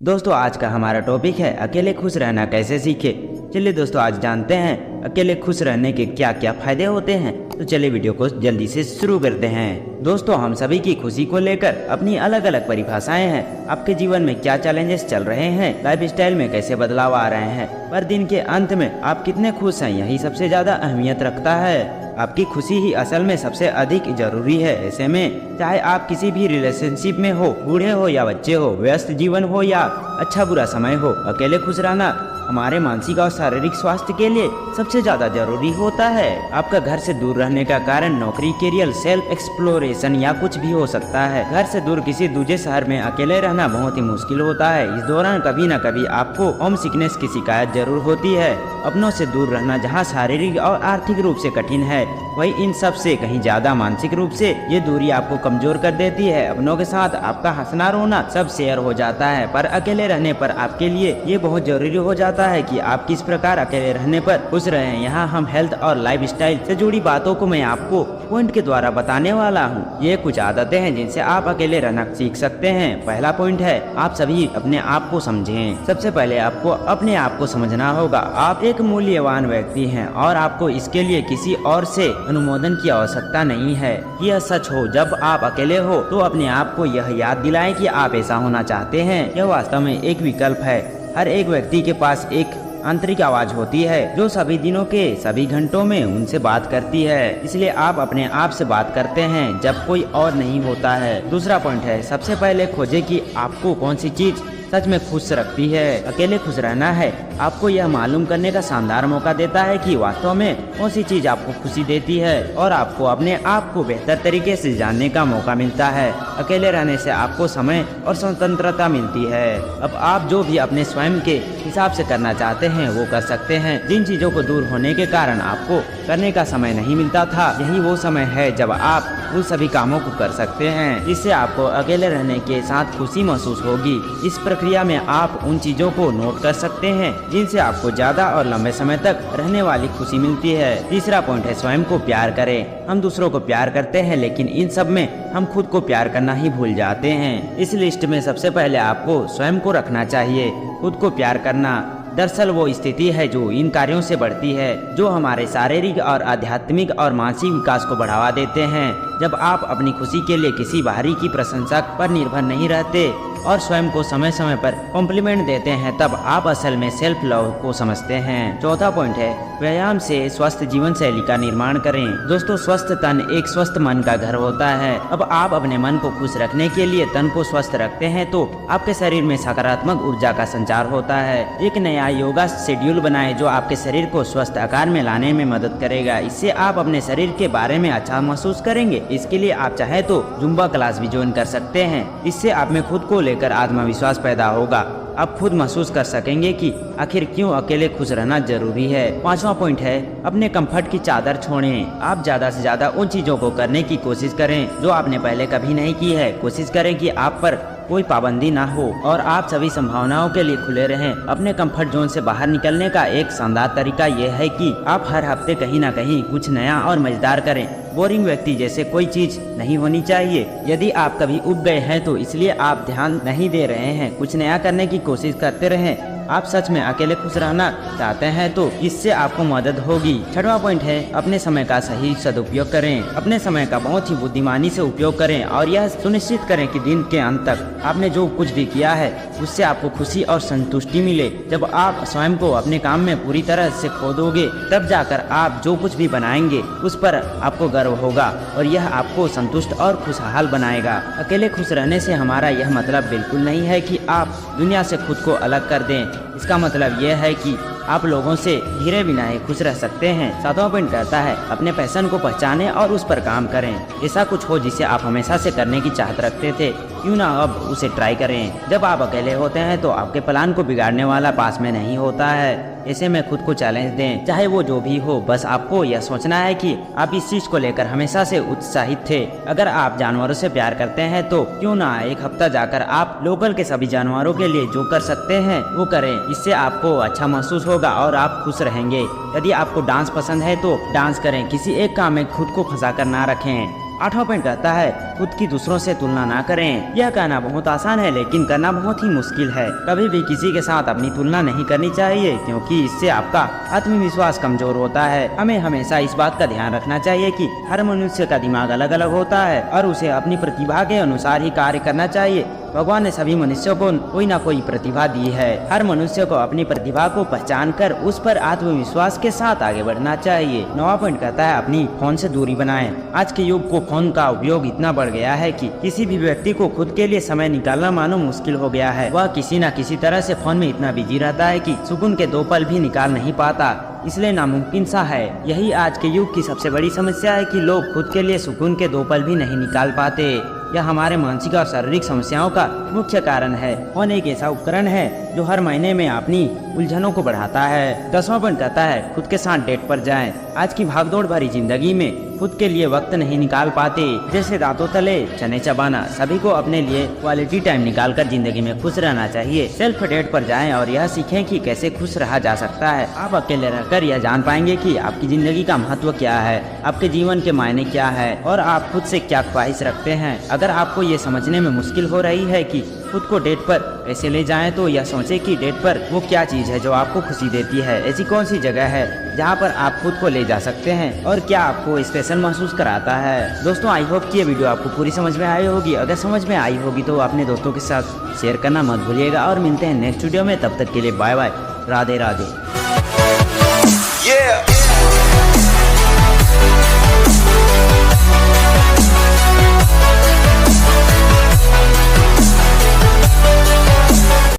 दोस्तों आज का हमारा टॉपिक है अकेले खुश रहना कैसे सीखे। चलिए दोस्तों आज जानते हैं अकेले खुश रहने के क्या क्या फायदे होते हैं। तो चलिए वीडियो को जल्दी से शुरू करते हैं। दोस्तों हम सभी की खुशी को लेकर अपनी अलग अलग परिभाषाएं हैं। आपके जीवन में क्या चैलेंजेस चल रहे हैं, लाइफ स्टाइल में कैसे बदलाव आ रहे हैं, पर दिन के अंत में आप कितने खुश हैं यही सबसे ज्यादा अहमियत रखता है। आपकी खुशी ही असल में सबसे अधिक जरूरी है। ऐसे में चाहे आप किसी भी रिलेशनशिप में हो, बूढ़े हो या बच्चे हो, व्यस्त जीवन हो या अच्छा बुरा समय हो, अकेले खुश रहना हमारे मानसिक और शारीरिक स्वास्थ्य के लिए सबसे ज्यादा जरूरी होता है। आपका घर से दूर रहने का कारण नौकरी, करियर, सेल्फ एक्सप्लोरेशन या कुछ भी हो सकता है। घर से दूर किसी दूसरे शहर में अकेले रहना बहुत ही मुश्किल होता है। इस दौरान कभी न कभी आपको होम सिकनेस की शिकायत जरूर होती है। अपनों से दूर रहना जहाँ शारीरिक और आर्थिक रूप से कठिन है, वही इन सब से कहीं ज्यादा मानसिक रूप से ये दूरी आपको कमजोर कर देती है। अपनों के साथ आपका हंसना रोना सब शेयर हो जाता है, पर अकेले रहने पर आपके लिए ये बहुत जरूरी हो जाता है कि आप किस प्रकार अकेले रहने पर खुश रहें। यहाँ हम हेल्थ और लाइफ स्टाइल से जुड़ी बातों को मैं आपको पॉइंट के द्वारा बताने वाला हूँ। ये कुछ आदतें हैं जिनसे आप अकेले रहना सीख सकते हैं। पहला पॉइंट है आप सभी अपने आप को समझें। सबसे पहले आपको अपने आप को समझना होगा। आप एक मूल्यवान व्यक्ति हैं और आपको इसके लिए किसी और से अनुमोदन की आवश्यकता नहीं है। यह सच हो जब आप अकेले हो तो अपने आप को यह याद दिलाएं कि आप ऐसा होना चाहते हैं। यह वास्तव में एक विकल्प है। हर एक व्यक्ति के पास एक आंतरिक आवाज होती है जो सभी दिनों के सभी घंटों में उनसे बात करती है। इसलिए आप अपने आप से बात करते हैं जब कोई और नहीं होता है। दूसरा पॉइंट है सबसे पहले खोजें कि आपको कौन सी चीज सच में खुश रखती है। अकेले खुश रहना है आपको यह मालूम करने का शानदार मौका देता है कि वास्तव में कौन सी चीज आपको खुशी देती है, और आपको अपने आप को बेहतर तरीके से जानने का मौका मिलता है। अकेले रहने से आपको समय और स्वतंत्रता मिलती है। अब आप जो भी अपने स्वयं के हिसाब से करना चाहते हैं वो कर सकते हैं। जिन चीजों को दूर होने के कारण आपको करने का समय नहीं मिलता था, यही वो समय है जब आप उन सभी कामों को कर सकते हैं। इससे आपको अकेले रहने के साथ खुशी महसूस होगी। इस प्रक्रिया में आप उन चीजों को नोट कर सकते हैं जिनसे आपको ज्यादा और लंबे समय तक रहने वाली खुशी मिलती है। तीसरा पॉइंट है स्वयं को प्यार करें। हम दूसरों को प्यार करते हैं लेकिन इन सब में हम खुद को प्यार करना ही भूल जाते हैं। इस लिस्ट में सबसे पहले आपको स्वयं को रखना चाहिए। खुद को प्यार करना दरअसल वो स्थिति है जो इन कार्यों से बढ़ती है जो हमारे शारीरिक और आध्यात्मिक और मानसिक विकास को बढ़ावा देते हैं। जब आप अपनी खुशी के लिए किसी बाहरी की प्रशंसा पर निर्भर नहीं रहते और स्वयं को समय समय पर कॉम्प्लीमेंट देते हैं, तब आप असल में सेल्फ लव को समझते हैं। चौथा पॉइंट है व्यायाम से स्वस्थ जीवन शैली का निर्माण करें। दोस्तों स्वस्थ तन एक स्वस्थ मन का घर होता है। अब आप अपने मन को खुश रखने के लिए तन को स्वस्थ रखते हैं तो आपके शरीर में सकारात्मक ऊर्जा का संचार होता है। एक नया योगा शेड्यूल बनाएं जो आपके शरीर को स्वस्थ आकार में लाने में मदद करेगा। इससे आप अपने शरीर के बारे में अच्छा महसूस करेंगे। इसके लिए आप चाहे तो जुम्बा क्लास भी ज्वाइन कर सकते हैं। इससे आप में खुद को लेकर आत्मविश्वास पैदा होगा। आप खुद महसूस कर सकेंगे कि आखिर क्यों अकेले खुश रहना जरूरी है। पांचवा पॉइंट है अपने कंफर्ट की चादर छोड़ें। आप ज्यादा से ज्यादा उन चीजों को करने की कोशिश करें जो आपने पहले कभी नहीं की है। कोशिश करें कि आप पर कोई पाबंदी ना हो और आप सभी संभावनाओं के लिए खुले रहें। अपने कंफर्ट जोन से बाहर निकलने का एक शानदार तरीका यह है कि आप हर हफ्ते कहीं ना कहीं कुछ नया और मजेदार करें। बोरिंग व्यक्ति जैसे कोई चीज नहीं होनी चाहिए। यदि आप कभी उब गए हैं तो इसलिए आप ध्यान नहीं दे रहे हैं। कुछ नया करने की कोशिश करते रहें। आप सच में अकेले खुश रहना चाहते हैं तो इससे आपको मदद होगी। छठवां पॉइंट है अपने समय का सही सदुपयोग करें। अपने समय का बहुत ही बुद्धिमानी से उपयोग करें और यह सुनिश्चित करें कि दिन के अंत तक आपने जो कुछ भी किया है उससे आपको खुशी और संतुष्टि मिले। जब आप स्वयं को अपने काम में पूरी तरह से खो दोगे तब जाकर आप जो कुछ भी बनाएंगे उस पर आपको गर्व होगा और यह आपको संतुष्ट और खुशहाल बनाएगा। अकेले खुश रहने से हमारा यह मतलब बिल्कुल नहीं है कि आप दुनिया से खुद को अलग कर दें। इसका मतलब यह है कि आप लोगों से घिरे बिना ही खुश रह सकते हैं। सातवां पॉइंट कहता है अपने पैशन को पहचानें और उस पर काम करें। ऐसा कुछ हो जिसे आप हमेशा से करने की चाहत रखते थे, क्यों ना अब उसे ट्राई करें। जब आप अकेले होते हैं तो आपके प्लान को बिगाड़ने वाला पास में नहीं होता है। ऐसे में खुद को चैलेंज दें, चाहे वो जो भी हो। बस आपको यह सोचना है कि आप इस चीज को लेकर हमेशा से उत्साहित थे। अगर आप जानवरों से प्यार करते हैं तो क्यों ना एक हफ्ता जाकर आप लोकल के सभी जानवरों के लिए जो कर सकते हैं वो करें। इससे आपको अच्छा महसूस होगा और आप खुश रहेंगे। यदि आपको डांस पसंद है तो डांस करें। किसी एक काम में खुद को फंसा कर ना रखें। 8वां पॉइंट कहता है खुद की दूसरों से तुलना ना करें। यह कहना बहुत आसान है लेकिन करना बहुत ही मुश्किल है। कभी भी किसी के साथ अपनी तुलना नहीं करनी चाहिए क्योंकि इससे आपका आत्मविश्वास कमजोर होता है। हमें हमेशा इस बात का ध्यान रखना चाहिए कि हर मनुष्य का दिमाग अलग अलग होता है और उसे अपनी प्रतिभा के अनुसार ही कार्य करना चाहिए। भगवान ने सभी मनुष्यों को कोई ना कोई प्रतिभा दी है। हर मनुष्य को अपनी प्रतिभा को पहचान कर उस पर आत्मविश्वास के साथ आगे बढ़ना चाहिए। 9वां पॉइंट कहता है अपनी फोन से दूरी बनाएं। आज के युग को फोन का उपयोग इतना बढ़ गया है कि किसी भी व्यक्ति को खुद के लिए समय निकालना मानो मुश्किल हो गया है। वह किसी न किसी तरह से फोन में इतना बिजी रहता है कि सुकून के 2 पल भी निकाल नहीं पाता। इसलिए नामुमकिन सा है। यही आज के युग की सबसे बड़ी समस्या है कि लोग खुद के लिए सुकून के 2 पल भी नहीं निकाल पाते। यह हमारे मानसिक और शारीरिक समस्याओं का मुख्य कारण है। फोन एक ऐसा उपकरण है जो हर महीने में अपनी उलझनों को बढ़ाता है। 10वां पॉइंट कहता है खुद के साथ डेट पर जाएं। आज की भागदौड़ भरी जिंदगी में खुद के लिए वक्त नहीं निकाल पाते। जैसे दांतों तले चने चबाना, सभी को अपने लिए क्वालिटी टाइम निकालकर जिंदगी में खुश रहना चाहिए। सेल्फ डेट पर जाएं और यह सीखें कि कैसे खुश रहा जा सकता है। आप अकेले रहकर यह जान पाएंगे कि आपकी जिंदगी का महत्व क्या है, आपके जीवन के मायने क्या है और आप खुद से क्या ख्वाहिश रखते हैं। अगर आपको ये समझने में मुश्किल हो रही है कि खुद को डेट पर कैसे ले जाएं, तो यह सोचें कि डेट पर वो क्या चीज है जो आपको खुशी देती है। ऐसी कौन सी जगह है जहां पर आप खुद को ले जा सकते हैं और क्या आपको स्पेशल महसूस कराता है। दोस्तों, आई होप कि ये वीडियो आपको पूरी समझ में आई होगी। अगर समझ में आई होगी तो अपने दोस्तों के साथ शेयर करना मत भूलिएगा और मिलते हैं नेक्स्ट वीडियो में। तब तक के लिए बाय बाय, राधे राधे।